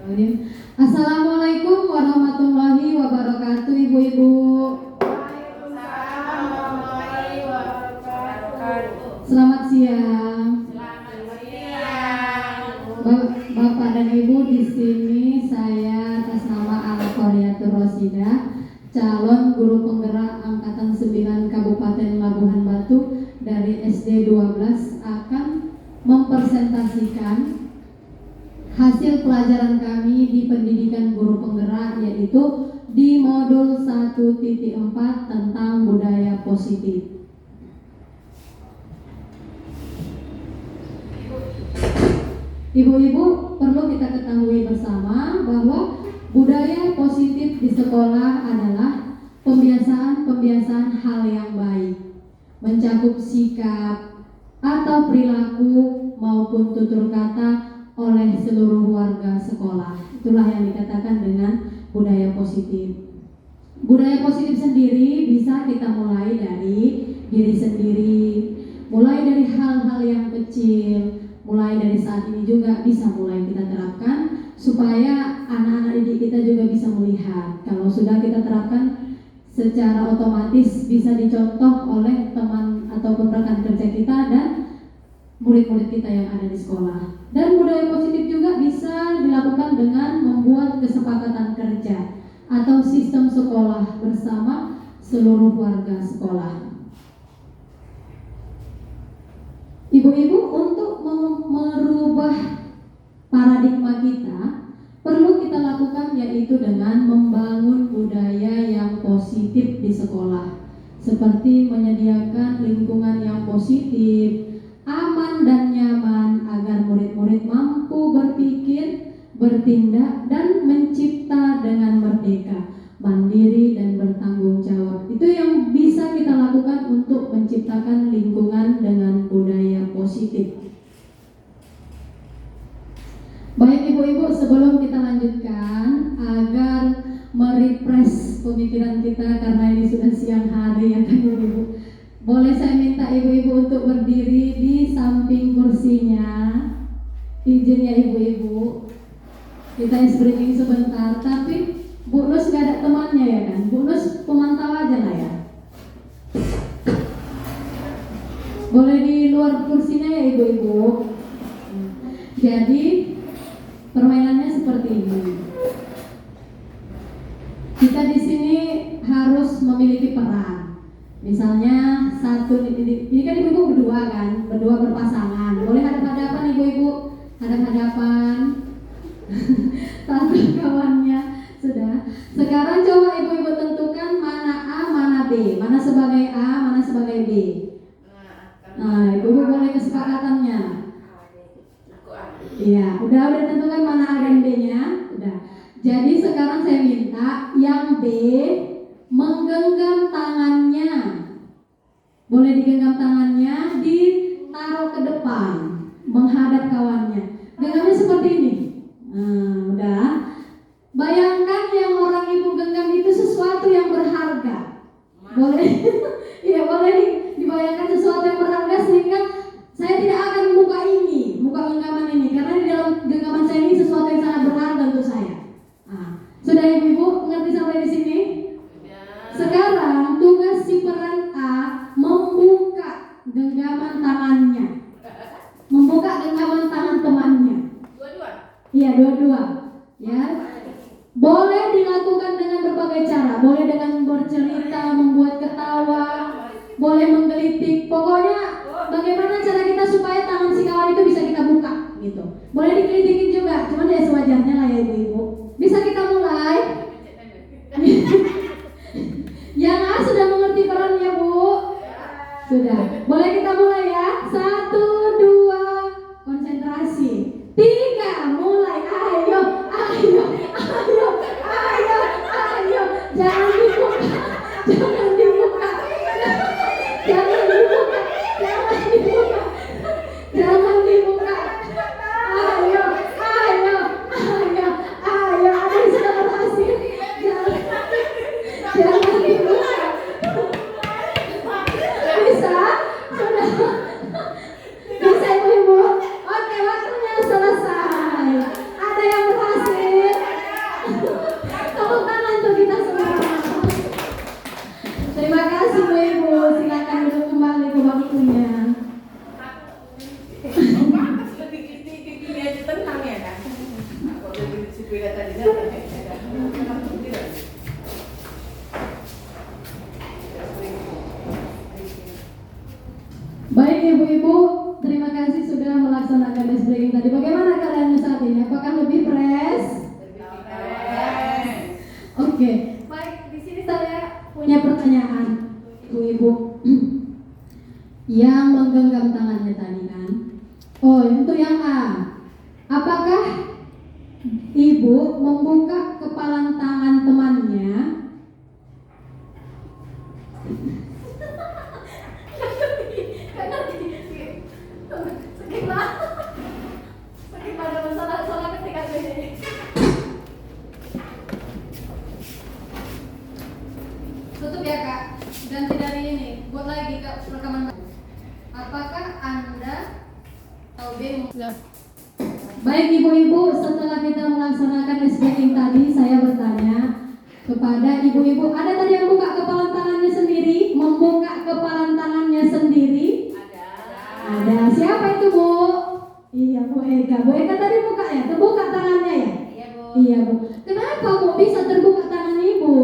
Assalamualaikum warahmatullahi wabarakatuh, Ibu-ibu. Waalaikumsalam warahmatullahi wabarakatuh. Selamat siang. Selamat siang. Bapak dan Ibu, di sini saya atas nama Al-Qoriyatur Rosidah, calon guru penggerak angkatan 9 Kabupaten Labuhan Batu dari SD 12 akan mempresentasikan hasil pelajaran kami di pendidikan guru penggerak, yaitu di modul 1.4 tentang budaya positif. Ibu-ibu, perlu kita ketahui bersama bahwa budaya positif di sekolah adalah pembiasaan hal yang baik, mencakup sikap atau perilaku maupun tutur kata oleh seluruh warga sekolah. Itulah yang dikatakan dengan budaya positif. Budaya positif sendiri bisa kita mulai dari diri sendiri, mulai dari hal-hal yang kecil, mulai dari saat ini juga bisa mulai kita terapkan supaya anak-anak didik kita juga bisa melihat. Kalau sudah kita terapkan, secara otomatis bisa dicontoh oleh teman ataupun rekan kerja kita dan murid-murid kita yang ada di sekolah. Dan budaya positif juga bisa dilakukan dengan membuat kesepakatan kerja atau sistem sekolah bersama seluruh warga sekolah. Ibu-ibu, untuk merubah paradigma kita, perlu kita lakukan yaitu dengan membangun budaya yang positif di sekolah, seperti menyediakan lingkungan yang positif, aman dan nyaman agar murid-murid mampu berpikir, bertindak, dan mencipta dengan merdeka, mandiri, dan bertanggung jawab. Itu yang bisa kita lakukan untuk menciptakan lingkungan dengan budaya positif. Baik Ibu-ibu, sebelum kita lanjutkan, agar merefresh pemikiran kita karena ini sudah siang hari ya kan Ibu-ibu, boleh saya minta Ibu-ibu untuk berdiri di samping kursinya. Izin ya Ibu-ibu, kita screening sebentar, tapi Bu Nus gak ada temannya ya kan? Bu Nus pemantau aja lah ya. Boleh di luar kursinya ya Ibu-ibu. Jadi permainannya seperti ini. Kita di sini harus memiliki peran. Misalnya ini kan ibu-ibu berdua kan, berdua berpasangan. Boleh hadap-hadapan ibu-ibu, hadap-hadapan. Satu kawannya sudah. Sekarang coba ibu-ibu tentukan mana A, mana B, mana sebagai A, mana sebagai B. Nah, ibu-ibu boleh kesepakatannya. Iya, udah tentukan mana A dan B-nya, udah. Jadi sekarang saya minta yang B menggenggam tangannya. Boleh digenggam tangannya, ditaruh ke depan, menghadap kawannya. Genggamnya seperti ini. Nah, udah. Bayangkan yang orang ibu genggam itu sesuatu yang berharga. Boleh? Iya, boleh dibayangkan sesuatu yang berharga sehingga saya tidak akan membuka genggaman ini, karena di dalam genggaman saya ini sesuatu yang sangat berharga untuk saya. Nah, sudah ibu-ibu mengerti sampai di sini? Sekarang tugas si peran A membuka genggaman tangannya, membuka genggaman tangan temannya. Iya, dua-dua. Ya, boleh dilakukan dengan berbagai cara. Boleh dengan bercerita, membuat ketawa, boleh menggelitik. Pokoknya bagaimana cara kita supaya tangan si kawan itu bisa kita buka, gitu. Boleh digelitikin juga, cuman ya sewajarnya lah ya ibu-ibu. Bisa kita mulai? Yang A sudah mengerti perannya Bu? Sudah. Boleh kita mulai ya? 1, 2, konsentrasi. 3, mulai. Ayo. Jangan dibuka. Ayo. Baik ibu-ibu, terima kasih sudah melaksanakan desk breaking tadi. Bagaimana keadaannya saat ini? Apakah lebih fresh? Oke. Baik, di sini saya punya pertanyaan, ibu-ibu. Yang menggenggam tangannya tadi kan? Oh, untuk yang A. Apakah ibu membuka kepalan tangan temannya? Tutup ya kak, ganti dari ini, buat lagi kak rekaman. Apakah anda tahu bingung? Baik ibu-ibu, setelah kita melaksanakan desk breaking tadi, saya bertanya kepada ibu-ibu, ada tadi yang buka kepalan tangannya sendiri, membuka kepalan tangannya sendiri? Ada. Siapa itu bu? Iya Bu Eka. Bu Eka tadi buka ya, terbuka tangannya ya? Iya Bu. Iya Bu. Kenapa Bu bisa terbuka tangan ibu?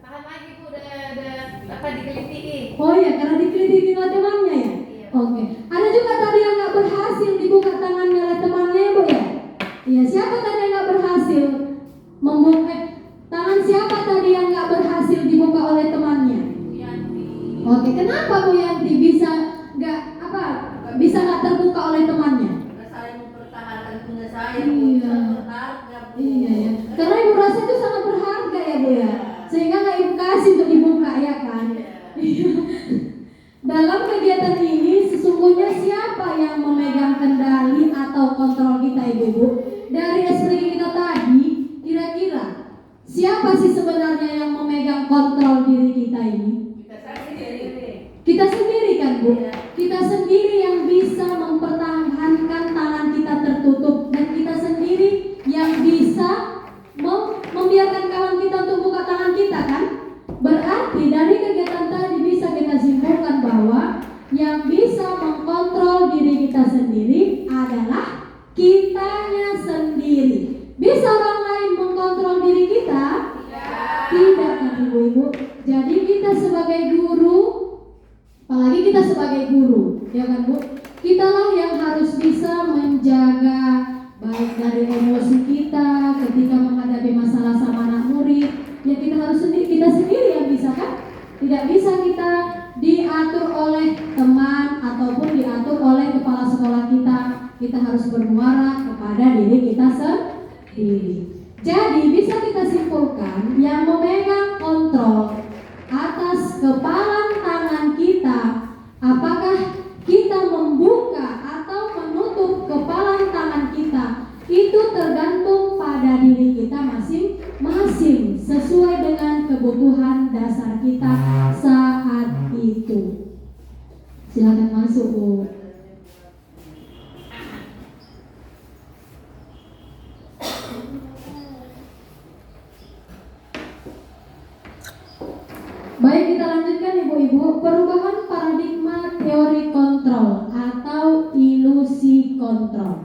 Tahan lagi Bu, udah dikeliti. Oh iya, karena dikeliti oleh temannya ya? Iya. Oke. Ada juga tadi yang nggak berhasil dibuka tangannya oleh temannya ya Bu ya? Iya. Siapa tadi yang nggak berhasil membuka? Tangan siapa tadi yang nggak berhasil dibuka oleh temannya? Bu Yanti. Oke. Kenapa Bu Yanti bisa nggak terbuka oleh temannya? Saling mempertahankan punya saya. Iya. Berharga Bu. Iya ya. Karena ibu rasa itu sangat berharga ya Bu ya. Sehingga nggak ibu kasih untuk dibuka ya kan? Iya. Dalam kegiatan ini sesungguhnya siapa yang memegang kendali atau kontrol kita ibu-ibu? Dari ekspresi kita tadi, kira-kira siapa sih sebenarnya yang memegang kontrol diri kita ini? Kita sendiri kan Bu? Kita sendiri yang bisa mempertahankan tangan kita tertutup, dan kita sendiri yang bisa membiarkan kawan kita untuk buka tangan kita kan? Berarti dari kegiatan tadi bisa kita simpulkan bahwa yang bisa mengkontrol diri kita sendiri adalah kitanya sendiri. Bisa orang lain mengkontrol diri kita? Tidak kan ibu-ibu? Jadi kita sebagai guru, apalagi kita sebagai guru, ya kan Bu? Kitalah yang harus bisa menjaga baik dari emosi kita ketika menghadapi masalah sama anak murid. Ya kita harus kita sendiri yang bisa kan? Tidak bisa kita diatur oleh teman ataupun diatur oleh kepala sekolah kita. Kita harus bermuara kepada diri kita sendiri. Jadi bisa kita simpulkan yang memegang kontrol atas kepalan tangan kita, apakah kita membuka atau menutup kepalan tangan kita, itu tergantung pada diri kita masing-masing sesuai dengan kebutuhan dasar kita saat itu. Silakan masuk Bu. Baik, kita lanjutkan ibu-ibu. Perubahan paradigma teori kontrol atau ilusi kontrol.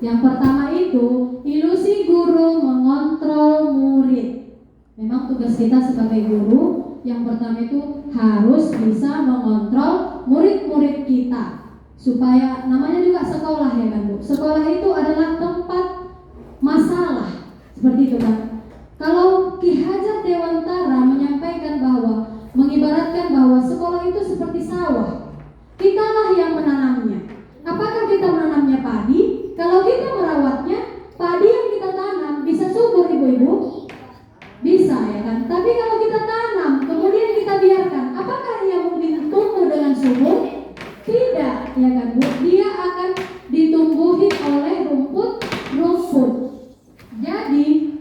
Yang pertama itu ilusi guru mengontrol murid. Memang tugas kita sebagai guru yang pertama itu harus bisa mengontrol murid-murid kita, supaya namanya juga sekolah ya kan Bu. Sekolah itu adalah tempat masalah, seperti itu kan. Kalau Ki Hajar Dewantara menyampaikan bahwa, mengibaratkan bahwa sekolah itu seperti sawah, kitalah yang menanamnya. Apakah kita menanamnya padi? Kalau kita merawatnya, padi yang kita tanam bisa subur ibu-ibu? Bisa ya kan? Tapi kalau kita tanam, kemudian kita biarkan, apakah ia mungkin tumbuh dengan subur? Tidak ya kan Bu? Dia akan ditumbuhi oleh rumput. Jadi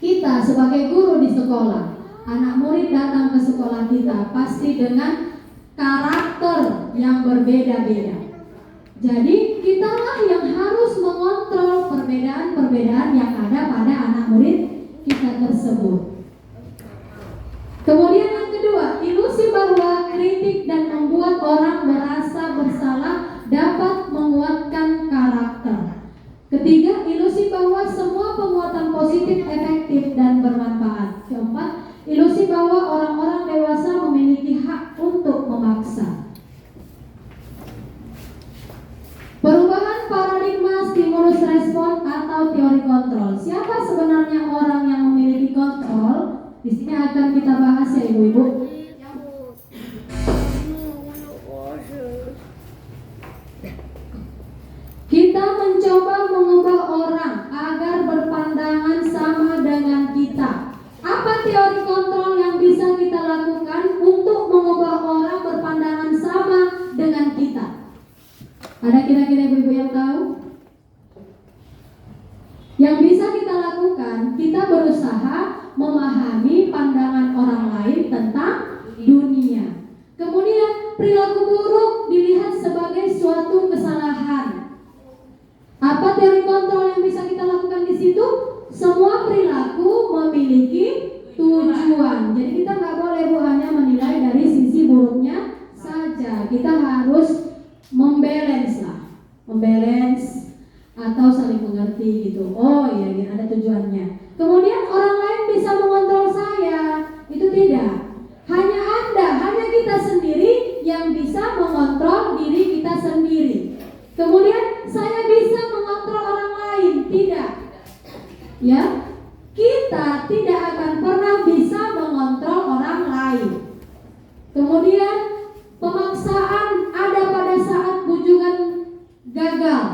kita sebagai guru di sekolah, anak murid datang ke sekolah kita pasti dengan karakter yang berbeda-beda. Jadi kitalah yang harus mengontrol perbedaan-perbedaan yang ada pada anak murid kita tersebut. Kemudian yang kedua, ilusi bahwa kritik dan membuat orang merasa bersalah dapat menguatkan karakter. Ketiga, ilusi bahwa semua penguatan positif efektif dan bermanfaat. Keempat, ilusi bahwa orang-orang dewasa memiliki hak untuk memaksa. Perubahan paradigma stimulus respon atau teori kontrol. Siapa sebenarnya orang yang memiliki kontrol? Di sini akan kita bahas ya ibu-ibu. Kita mencoba mengubah orang agar berpandangan sama dengan kita. Apa teori kontrol yang bisa kita lakukan untuk mengubah orang berpandangan sama dengan kita? Ada kira-kira ibu-ibu yang tahu? Yang bisa kita lakukan, kita berusaha memahami pandangan orang lain tentang dunia. Kemudian perilaku buruk dilihat sebagai suatu kesalahan. Apa teori kontrol yang bisa kita lakukan di situ? Semua perilaku memiliki tujuan. Jadi kita nggak boleh Bu hanya menilai dari sisi buruknya saja. Kita harus membalance atau saling mengerti gitu. Oh iya, ini ada tujuannya. Kemudian orang lain bisa mengontrol saya. Itu tidak. Hanya kita sendiri yang bisa mengontrol diri kita sendiri. Kemudian saya bisa mengontrol orang lain, tidak. Ya, kita tidak akan pernah bisa mengontrol orang lain. Kemudian pemaksaan ada pada saat bujukan gagal.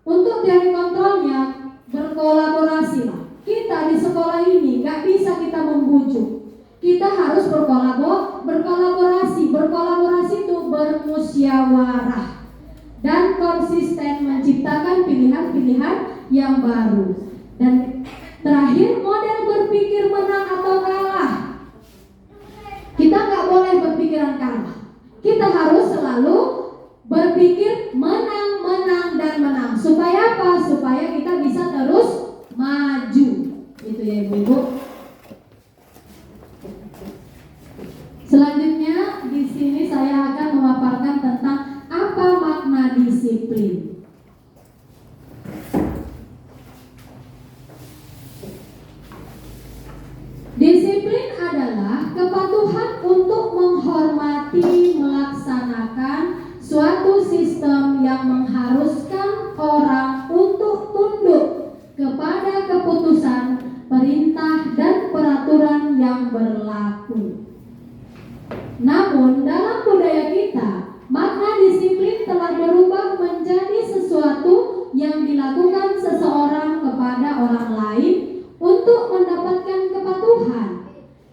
Untuk teori kontrolnya berkolaborasi lah. Kita di sekolah ini gak bisa kita membujuk. Kita harus berkolaborasi. Berkolaborasi itu bermusyawarah dan konsisten menciptakan pilihan-pilihan yang baru. Dan terakhir, model berpikir menang atau kalah. Kita nggak boleh berpikiran kalah. Kita harus selalu berpikir menang, dan menang. Supaya apa? Supaya kita bisa terus maju. Itu ya ibu-ibu. Selanjutnya di sini saya akan memaparkan tentang apa makna disiplin. Disiplin adalah kepatuhan untuk menghormati, melaksanakan suatu sistem yang mengharuskan orang untuk tunduk kepada keputusan, perintah, dan peraturan yang berlaku. Namun dalam budaya kita, makna disiplin telah berubah menjadi sesuatu yang dilakukan seseorang kepada orang lain untuk mendapatkan kepatuhan.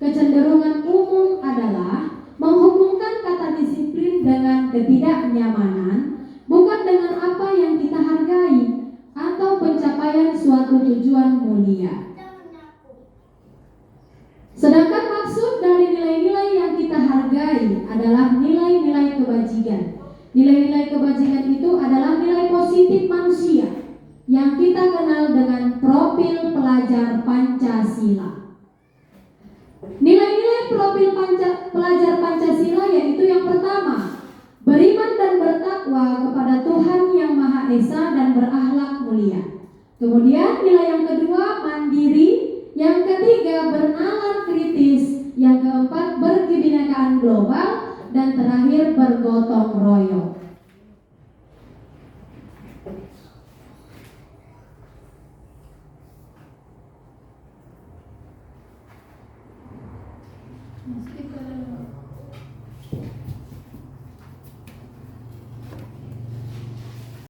Kecenderungan umum adalah menghubungkan kata disiplin dengan ketidaknyamanan, bukan dengan apa yang kita hargai atau pencapaian suatu tujuan mulia. Sedangkan maksud dari nilai-nilai yang kita hargai adalah nilai-nilai kebajikan. Nilai-nilai kebajikan itu adalah nilai positif manusia yang kita kenal dengan profil pelajar Pancasila. Nilai-nilai profil pelajar Pancasila yaitu yang pertama, beriman dan bertakwa kepada Tuhan Yang Maha Esa dan berakhlak mulia. Kemudian nilai yang kedua, mandiri. Yang ketiga, bernalar kritis. Yang keempat, berkebinekaan global. Dan terakhir, bergotong royong.